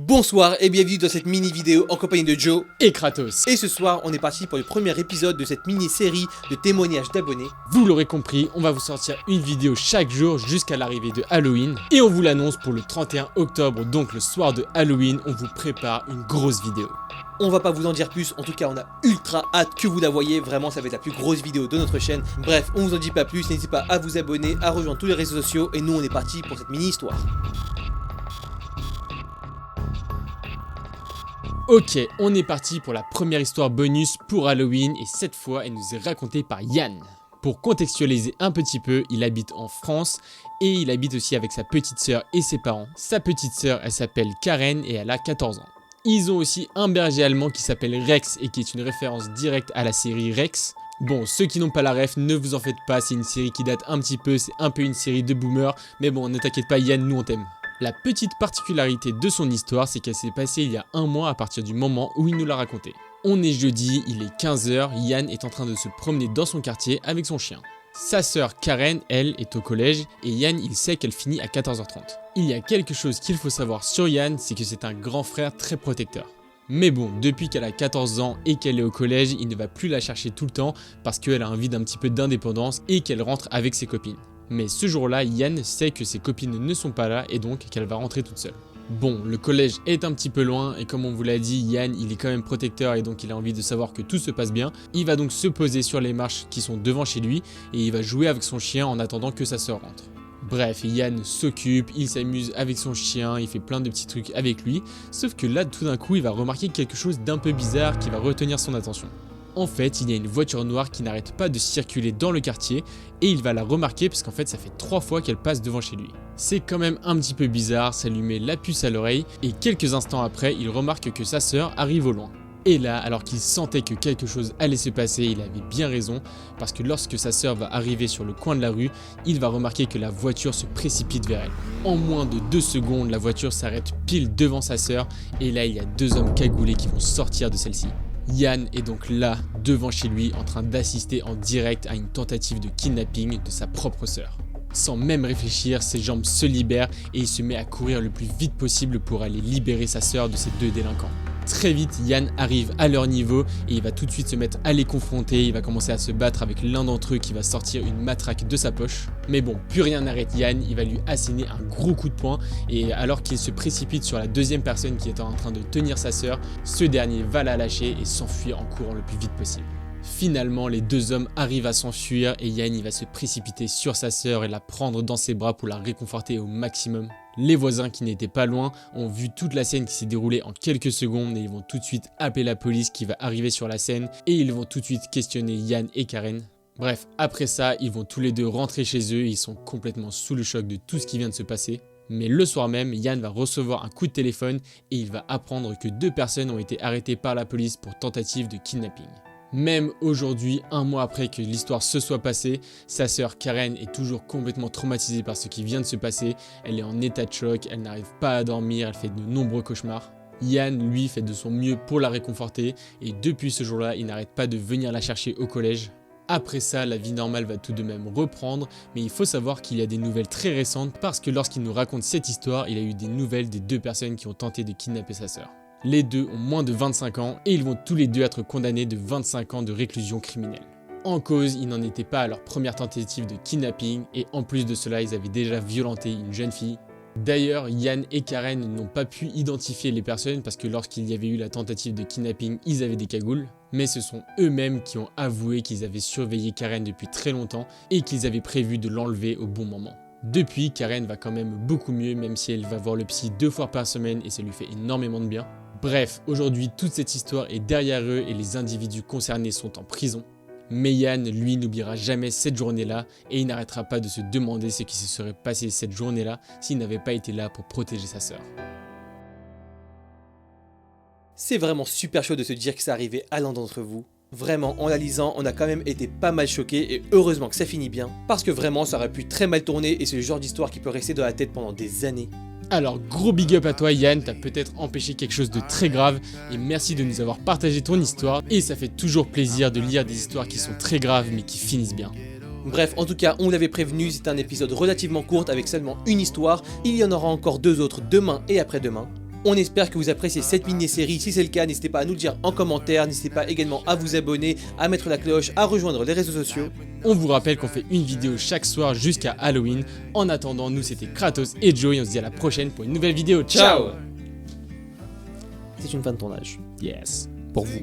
Bonsoir et bienvenue dans cette mini vidéo en compagnie de Joe et Kratos. Et ce soir on est parti pour le premier épisode de cette mini série de témoignages d'abonnés. Vous l'aurez compris, on va vous sortir une vidéo chaque jour jusqu'à l'arrivée de Halloween. Et on vous l'annonce pour le 31 octobre, donc le soir de Halloween, on vous prépare une grosse vidéo. On va pas vous en dire plus, en tout cas on a ultra hâte que vous la voyez, vraiment ça va être la plus grosse vidéo de notre chaîne. Bref, on vous en dit pas plus, n'hésitez pas à vous abonner, à rejoindre tous les réseaux sociaux et nous on est parti pour cette mini histoire. Ok, on est parti pour la première histoire bonus pour Halloween et cette fois elle nous est racontée par Yann. Pour contextualiser un petit peu, il habite en France et il habite aussi avec sa petite sœur et ses parents. Sa petite sœur elle s'appelle Karen et elle a 14 ans. Ils ont aussi un berger allemand qui s'appelle Rex et qui est une référence directe à la série Rex. Bon, ceux qui n'ont pas la ref, ne vous en faites pas, c'est une série qui date un petit peu, c'est un peu une série de boomers, mais bon, ne t'inquiète pas Yann, nous on t'aime. La petite particularité de son histoire, c'est qu'elle s'est passée il y a un mois à partir du moment où il nous l'a raconté. On est jeudi, il est 15 h, Yann est en train de se promener dans son quartier avec son chien. Sa sœur Karen, elle, est au collège et Yann, il sait qu'elle finit à 14 h 30. Il y a quelque chose qu'il faut savoir sur Yann, c'est que c'est un grand frère très protecteur. Mais bon, depuis qu'elle a 14 ans et qu'elle est au collège, il ne va plus la chercher tout le temps parce qu'elle a envie d'un petit peu d'indépendance et qu'elle rentre avec ses copines. Mais ce jour-là, Yann sait que ses copines ne sont pas là et donc qu'elle va rentrer toute seule. Bon, le collège est un petit peu loin et comme on vous l'a dit, Yann il est quand même protecteur et donc il a envie de savoir que tout se passe bien. Il va donc se poser sur les marches qui sont devant chez lui et il va jouer avec son chien en attendant que sa sœur rentre. Bref, Yann s'occupe, il s'amuse avec son chien, il fait plein de petits trucs avec lui, sauf que là tout d'un coup il va remarquer quelque chose d'un peu bizarre qui va retenir son attention. En fait, il y a une voiture noire qui n'arrête pas de circuler dans le quartier et il va la remarquer parce qu'en fait ça fait 3 fois qu'elle passe devant chez lui. C'est quand même un petit peu bizarre, ça lui met la puce à l'oreille et quelques instants après, il remarque que sa sœur arrive au loin. Et là, alors qu'il sentait que quelque chose allait se passer, il avait bien raison parce que lorsque sa sœur va arriver sur le coin de la rue, il va remarquer que la voiture se précipite vers elle. En moins de 2 secondes, la voiture s'arrête pile devant sa sœur et là il y a 2 hommes cagoulés qui vont sortir de celle-ci. Yann est donc là, devant chez lui, en train d'assister en direct à une tentative de kidnapping de sa propre sœur. Sans même réfléchir, ses jambes se libèrent et il se met à courir le plus vite possible pour aller libérer sa sœur de ces 2 délinquants. Très vite, Yann arrive à leur niveau et il va tout de suite se mettre à les confronter, il va commencer à se battre avec l'un d'entre eux qui va sortir une matraque de sa poche. Mais bon, plus rien n'arrête Yann, il va lui asséner un gros coup de poing et alors qu'il se précipite sur la deuxième personne qui est en train de tenir sa sœur, ce dernier va la lâcher et s'enfuir en courant le plus vite possible. Finalement, les 2 hommes arrivent à s'enfuir et Yann il va se précipiter sur sa sœur et la prendre dans ses bras pour la réconforter au maximum. Les voisins qui n'étaient pas loin ont vu toute la scène qui s'est déroulée en quelques secondes et ils vont tout de suite appeler la police qui va arriver sur la scène et ils vont tout de suite questionner Yann et Karen. Bref, après ça, ils vont tous les deux rentrer chez eux, ils sont complètement sous le choc de tout ce qui vient de se passer. Mais le soir même, Yann va recevoir un coup de téléphone et il va apprendre que 2 personnes ont été arrêtées par la police pour tentative de kidnapping. Même aujourd'hui, un mois après que l'histoire se soit passée, sa sœur Karen est toujours complètement traumatisée par ce qui vient de se passer. Elle est en état de choc, elle n'arrive pas à dormir, elle fait de nombreux cauchemars. Yann, lui, fait de son mieux pour la réconforter et depuis ce jour-là, il n'arrête pas de venir la chercher au collège. Après ça, la vie normale va tout de même reprendre, mais il faut savoir qu'il y a des nouvelles très récentes parce que lorsqu'il nous raconte cette histoire, il a eu des nouvelles des 2 personnes qui ont tenté de kidnapper sa sœur. Les 2 ont moins de 25 ans et ils vont tous les 2 être condamnés de 25 ans de réclusion criminelle. En cause, ils n'en étaient pas à leur première tentative de kidnapping et en plus de cela, ils avaient déjà violenté une jeune fille. D'ailleurs, Yann et Karen n'ont pas pu identifier les personnes parce que lorsqu'il y avait eu la tentative de kidnapping, ils avaient des cagoules. Mais ce sont eux-mêmes qui ont avoué qu'ils avaient surveillé Karen depuis très longtemps et qu'ils avaient prévu de l'enlever au bon moment. Depuis, Karen va quand même beaucoup mieux même si elle va voir le psy 2 fois par semaine et ça lui fait énormément de bien. Bref, aujourd'hui toute cette histoire est derrière eux et les individus concernés sont en prison. Mais Yann, lui, n'oubliera jamais cette journée-là et il n'arrêtera pas de se demander ce qui se serait passé cette journée-là s'il n'avait pas été là pour protéger sa sœur. C'est vraiment super chaud de se dire que ça arrivait à l'un d'entre vous. Vraiment, en la lisant, on a quand même été pas mal choqués et heureusement que ça finit bien. Parce que vraiment, ça aurait pu très mal tourner et c'est le genre d'histoire qui peut rester dans la tête pendant des années. Alors gros big up à toi Yann, t'as peut-être empêché quelque chose de très grave et merci de nous avoir partagé ton histoire et ça fait toujours plaisir de lire des histoires qui sont très graves mais qui finissent bien. Bref, en tout cas, on l'avait prévenu, c'est un épisode relativement court avec seulement une histoire, il y en aura encore 2 autres demain et après-demain. On espère que vous appréciez cette mini-série. Si c'est le cas, n'hésitez pas à nous le dire en commentaire. N'hésitez pas également à vous abonner, à mettre la cloche, à rejoindre les réseaux sociaux. On vous rappelle qu'on fait une vidéo chaque soir jusqu'à Halloween. En attendant, nous c'était Kratos et Joe et on se dit à la prochaine pour une nouvelle vidéo. Ciao. C'est une fin de tournage. Yes. Pour vous.